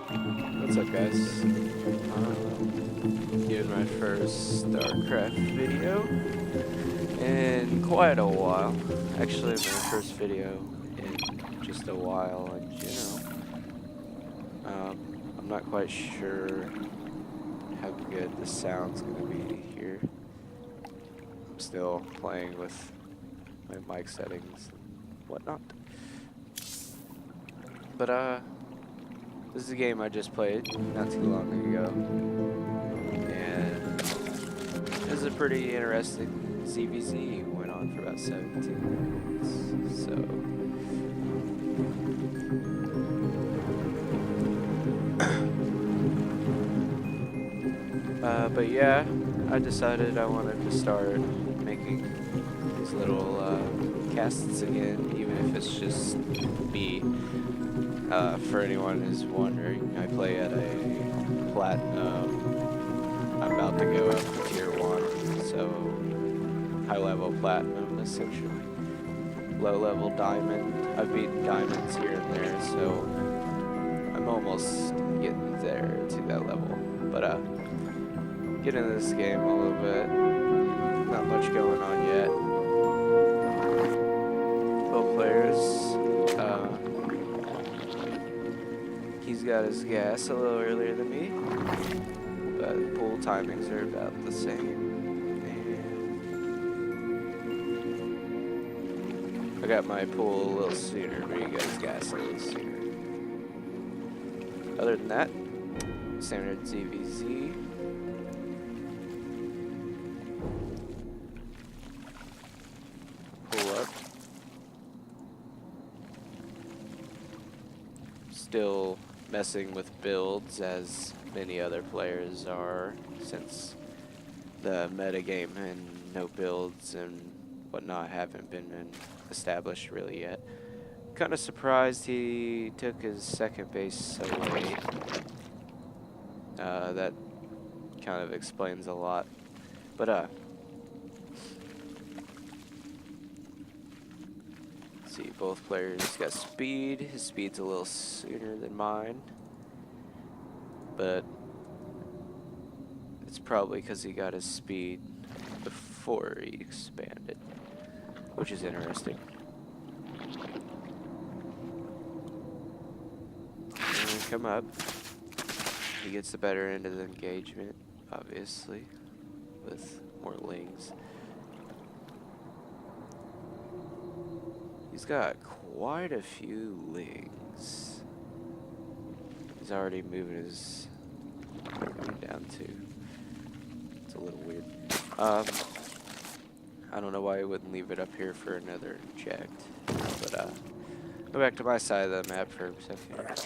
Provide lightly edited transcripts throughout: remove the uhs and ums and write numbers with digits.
What's up, guys? Doing my first StarCraft video in quite a while. Actually, my first video in just a while in general. I'm not quite sure how good the sound's gonna be here. I'm still playing with my mic settings and whatnot. But this is a game I just played not too long ago, and it was a pretty interesting ZVZ. Went on for about 17 minutes, so but yeah, I decided I wanted to start making these little casts again, even if it's just me. For anyone who's wondering, I play at a platinum. I'm about to go up to tier 1, so high level platinum essentially. Low level diamond. I've beaten diamonds here and there, so I'm almost getting there to that level. But get into this game a little bit. Not much going on yet. Both players. He's got his gas a little earlier than me, but pool timings are about the same. And I got my pool a little sooner, but he got his gas a little sooner. Other than that, standard ZVZ. Pull up. Still messing with builds as many other players are, since the metagame and no builds and whatnot haven't been established really yet. Kind of surprised he took his second base so late. That kind of explains a lot. But see, both players got speed. His speed's a little sooner than mine, but it's probably because he got his speed before he expanded, which is interesting. And come up. He gets the better end of the engagement, obviously, with more lings. He's got quite a few lings. He's already moving his down too. It's a little weird. I don't know why he wouldn't leave it up here for another inject. But go back to my side of the map for a second.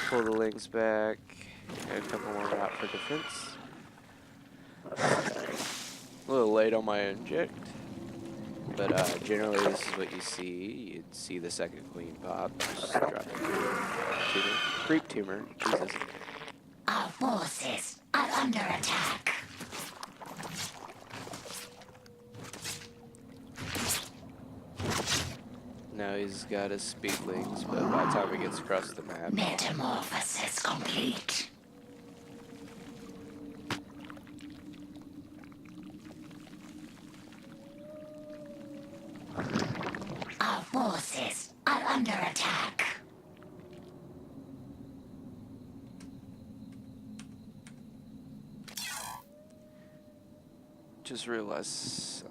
Pull the lings back. Got a couple more out for defense. A little late on my inject. But generally this is what you see. You'd see the second queen pop. Just drop a tumor. Creep tumor. Jesus. Our forces are under attack. Now he's got his speedlings, but by the time he gets across the map... Metamorphosis complete. Our forces are under attack. Just realized something.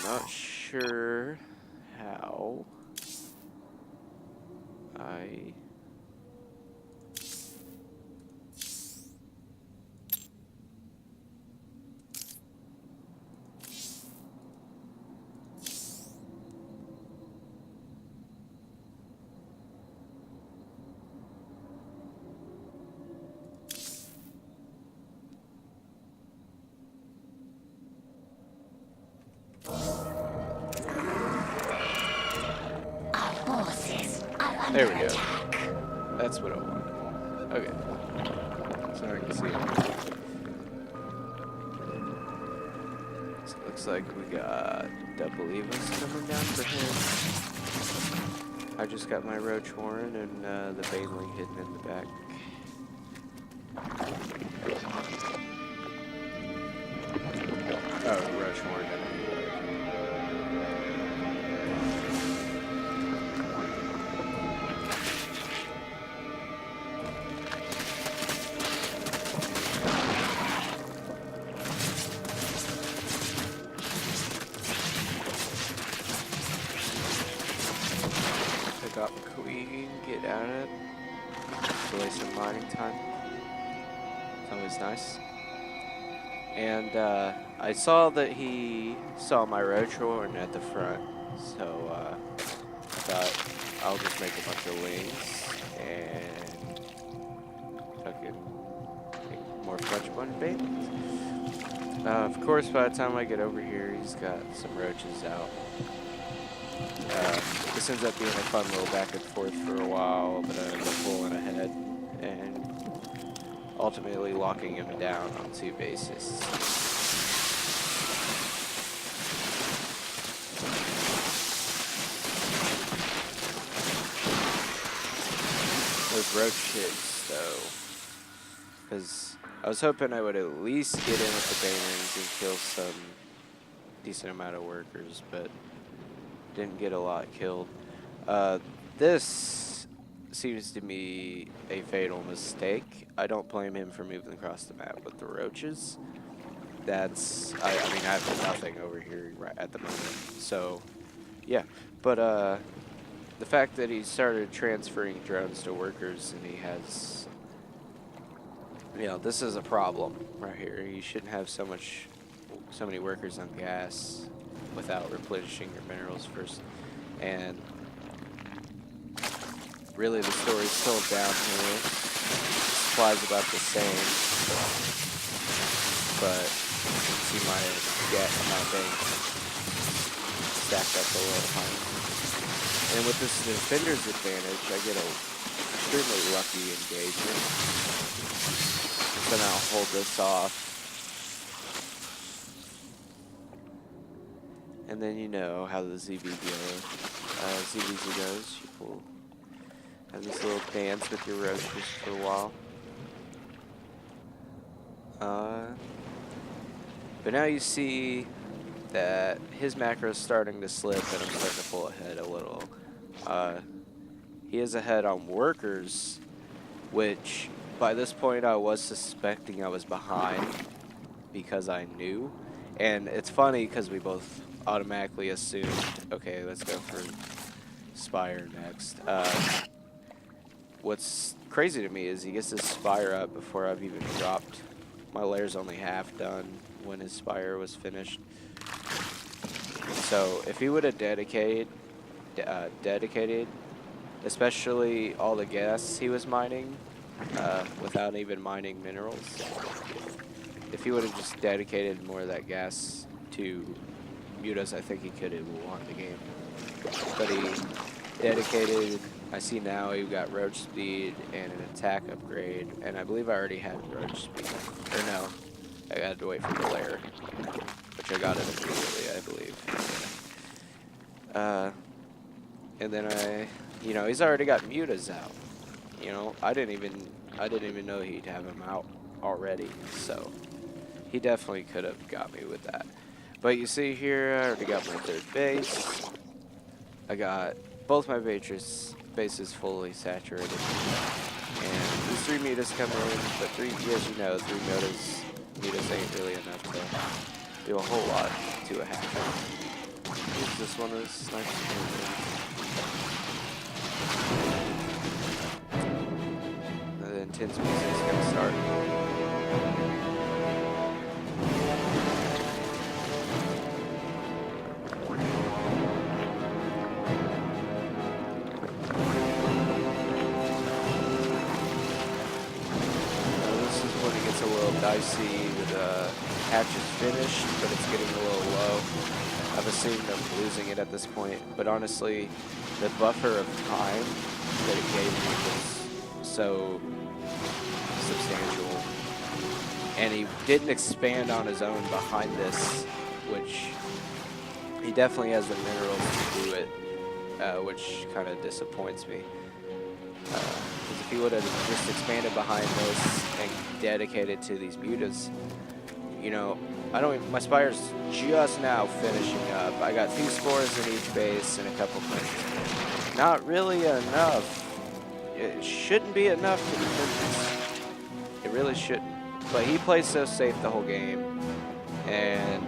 Not sure how I under There we go. attack. That's what I wanted. Okay. So I can see it. So it looks like we got double Evas coming down for him. I just got my Roach Warren and the Baneling hidden in the back. Oh, Roach Warren didn't. Pick up Queen, get out of it. Delay some mining time. It's always nice. And I saw that he saw my Roach Warren at the front, so I thought I'll just make a bunch of wings and fucking make more bunch of babies. Of course, by the time I get over here, he's got some roaches out. This ends up being a fun little back and forth for a while, but I end up pulling ahead and ultimately locking him down on 2 bases. Those roach hits, though, because I was hoping I would at least get in with the Banelings and kill some decent amount of workers, but didn't get a lot killed. This seems to me a fatal mistake. I don't blame him for moving across the map with the roaches. That's, I mean, I have nothing over here right at the moment. So, yeah. But the fact that he started transferring drones to workers and he has, you know, this is a problem right here. You shouldn't have so many workers on gas without replenishing your minerals first. And really the story's still down here. Supply's about the same, but you can see my bank stacked up a little higher. And with this defender's advantage, I get a extremely lucky engagement. So now I'll hold this off. And then you know how the ZBZ goes. You will have this little dance with your roaches for a while. But now you see that his macro is starting to slip and I'm starting to pull ahead a little. He is ahead on workers, which by this point I was suspecting I was behind because I knew. And it's funny because we both automatically assumed, okay, let's go for Spire next. What's crazy to me is he gets his Spire up before I've even dropped. My layer's only half done when his Spire was finished. So if he would have dedicated, especially all the gas he was mining, without even mining minerals, if he would have just dedicated more of that gas to mutas, I think he could have won the game. But he dedicated, I see now he got roach speed and an attack upgrade, and I believe I already had roach speed. Or no, I had to wait for the lair, which I got it immediately, I believe. And then you know, he's already got mutas out. You know, I didn't even know he'd have him out already, so he definitely could have got me with that. But you see here, I already got my 3rd base. I got both my bases fully saturated. And these 3 mutas come in, but as you know, 3 mutas ain't really enough to do a whole lot to a hatch. Use this one as sniper. And then intense music is gonna start. A little dicey with hatches finished, but it's getting a little low. I've assumed I'm losing it at this point, but honestly, the buffer of time that it gave me was so substantial. And he didn't expand on his own behind this, which he definitely has the minerals to do it, which kind of disappoints me. Because if he would have just expanded behind this and dedicated to these mutas, you know, my spire's just now finishing up. I got 2 spores in each base and a couple things. Not really enough. It shouldn't be enough to defend this. It really shouldn't. But he plays so safe the whole game. And,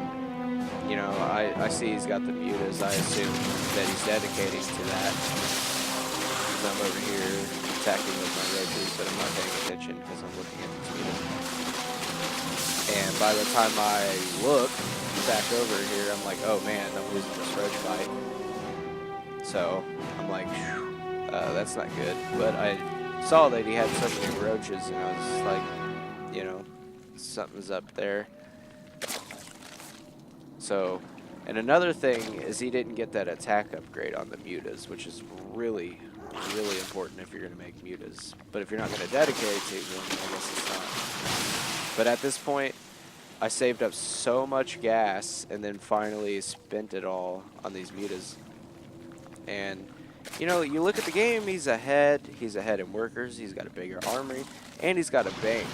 you know, I see he's got the mutas. I assume that he's dedicating to that. I'm over here attacking with my roaches, but I'm not paying attention because I'm looking at the mutas. And by the time I look back over here, I'm like, oh man, I'm losing this roach fight. So I'm like, that's not good. But I saw that he had so many roaches, and I was like, you know, something's up there. So, and another thing is he didn't get that attack upgrade on the mutas, which is really important if you're going to make mutas. But if you're not going to dedicate to them, I guess it's not. But at this point, I saved up so much gas and then finally spent it all on these mutas. And, you know, you look at the game, he's ahead in workers, he's got a bigger armory, and he's got a bank.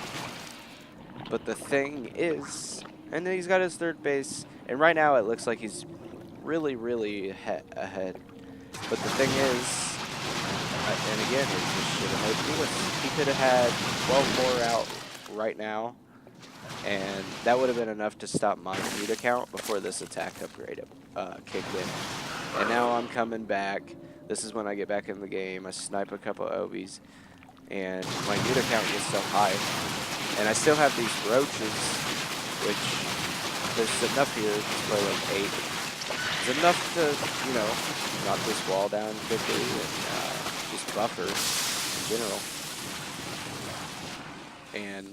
But the thing is, and then he's got his 3rd base, and right now it looks like he's really ahead. But the thing is, and again, he just should have made mutas. He could have had 12 more out right now, and that would have been enough to stop my muta count before this attack upgrade kicked in. And now I'm coming back. This is when I get back in the game. I snipe a couple obies, and my muta count gets so high. And I still have these roaches, which there's enough here to play like 8. It's enough to, you know, knock this wall down quickly and just buffer in general. And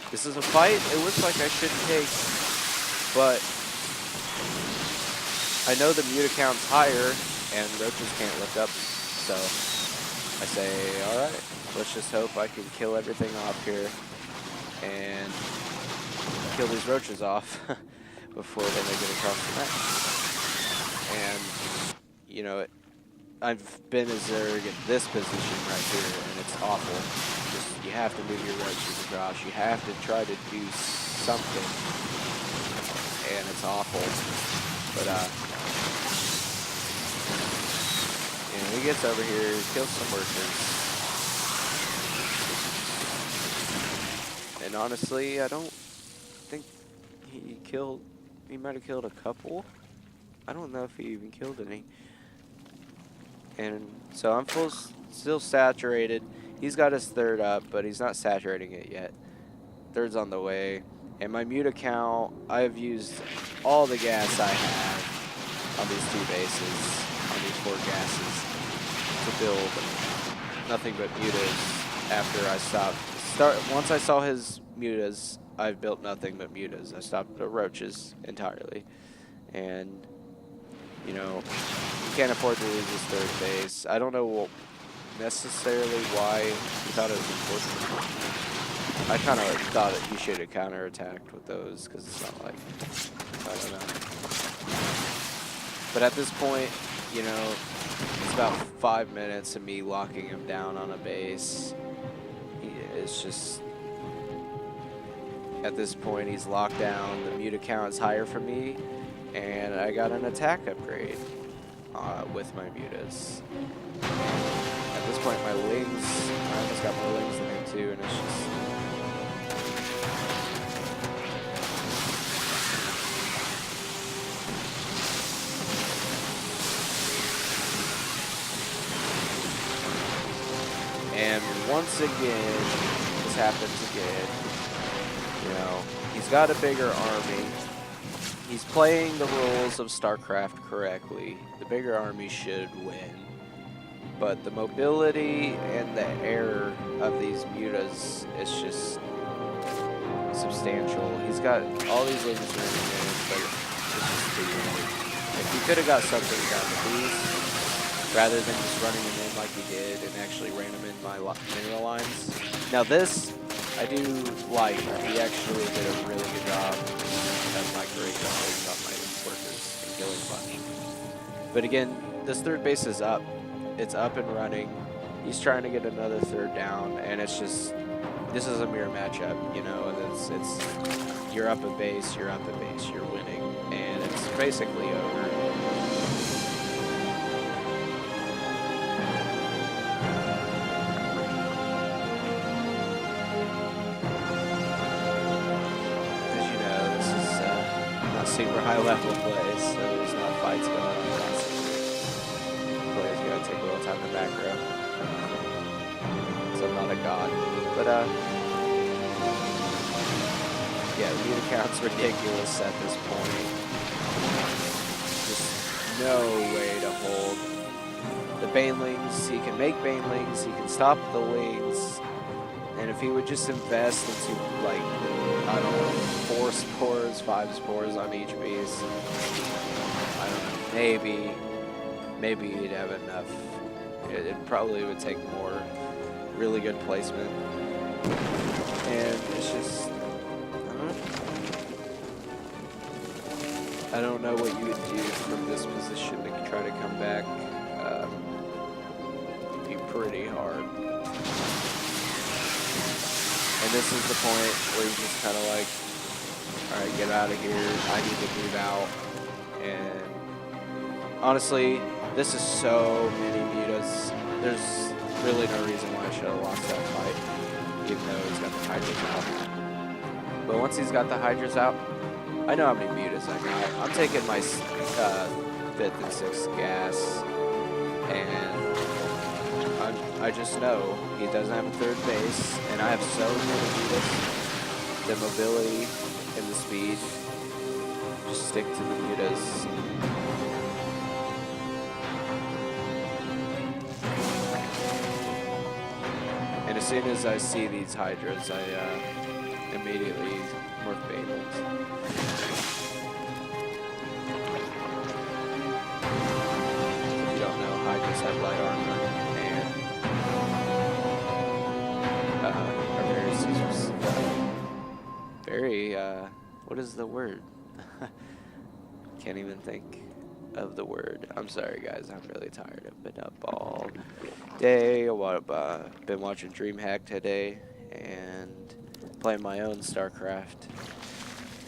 this is a fight it looks like I should take, but I know the muta count's higher and roaches can't look up, so I say, alright, let's just hope I can kill everything off here and kill these roaches off before they make it across the map. And, you know, I've been a Zerg in this position right here, and it's awful. Just, you have to move your roaches across. You have to try to do something, and it's awful. But, you know, he gets over here, kills some workers. And honestly, I don't think he might have killed a couple. I don't know if he even killed any. And so I'm still saturated. He's got his 3rd up, but he's not saturating it yet. 3rd's on the way. And my muta count, I've used all the gas I have on these 2 bases, on these 4 gases, to build nothing but mutas after I stopped. Once I saw his mutas, I've built nothing but mutas. I stopped the roaches entirely. And, you know, you can't afford to lose his 3rd base. I don't know necessarily why he thought it was important. I kind of thought that he should have counterattacked with those, because it's not like, I don't know. But at this point, you know, it's about 5 minutes of me locking him down on a base. It's just, at this point, he's locked down. The muta count is higher for me, and I got an attack upgrade with my mutas. At this point, my lings, I almost got more lings than him too, and it's just, and once again, this happens again. You know, he's got a bigger army. He's playing the rules of StarCraft correctly. The bigger army should win. But the mobility and the error of these mutas is just substantial. He's got all these lings running in, but it's just too late. If he could have got something done with these, rather than just running him in like he did and actually ran him in my mineral lines. Now this, I do like. He actually did a really good job of micro-range on my workers and killing a bunch. But again, this third base is up. It's up and running. He's trying to get another third down, and it's just, this is a mirror matchup, you know, and it's you're up a base, you're winning, and it's basically over. As you know, this is not super high level play, so there's not fights going on constantly. Players gotta take a little time to macro. So I'm not a god. But yeah, the unit count's ridiculous at this point. Just no way to hold. The banelings, he can make banelings, he can stop the wings, and if he would just invest into, like, I don't know, 4 spores, 5 spores on each piece, I don't know, maybe he'd have enough. It probably would take more really good placement, and it's just, I don't know what you would do from this position to try to come back. It'd be pretty hard. And this is the point where you're just kind of like, all right, get out of here. I need to move out. And honestly, this is so many mutas. There's really no reason why I should have lost that fight, even though he's got the Hydras out. But once he's got the Hydras out, I know how many mutas I got. I'm taking my 5th and 6th gas, and I just know he doesn't have a third base, and I have so many mutas. The mobility and the speed, just stick to the mutas. And as soon as I see these Hydras, I immediately morph Banelings. If you don't know, Hydras have light armor and are very Caesar's. Very, what is the word? Can't even think of the word. I'm sorry, guys. I'm really tired. I've been up all day. I've been watching DreamHack today and playing my own StarCraft.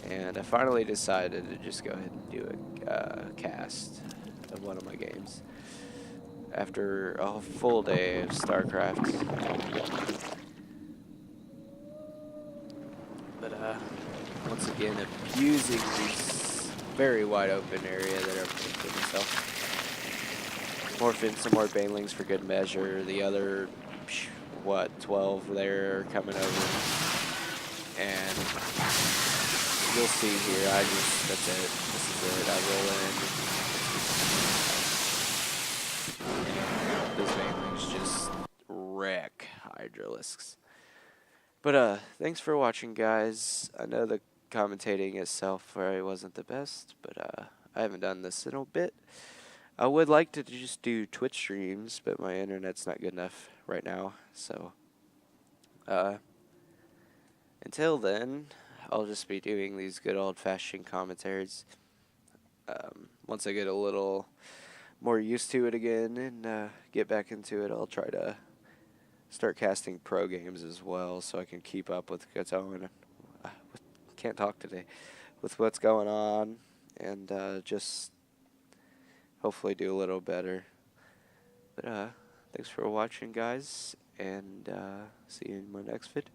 And I finally decided to just go ahead and do a cast of one of my games after a full day of StarCraft. But once again, abusing this very wide open area that I'm making myself. Morph in some more banelings for good measure. The other, what, 12 there coming over. And you'll see here, that's it. This is it. I roll in. Those banelings just wreck Hydralisks. But thanks for watching, guys. I know the commentating itself probably wasn't the best, but I haven't done this in a bit. I would like to just do Twitch streams, but my internet's not good enough right now. So until then, I'll just be doing these good old-fashioned commentaries. Once I get a little more used to it again and get back into it, I'll try to start casting pro games as well, so I can keep up with what's going on. Can't talk today. With what's going on, and just hopefully do a little better. But thanks for watching, guys, and see you in my next vid.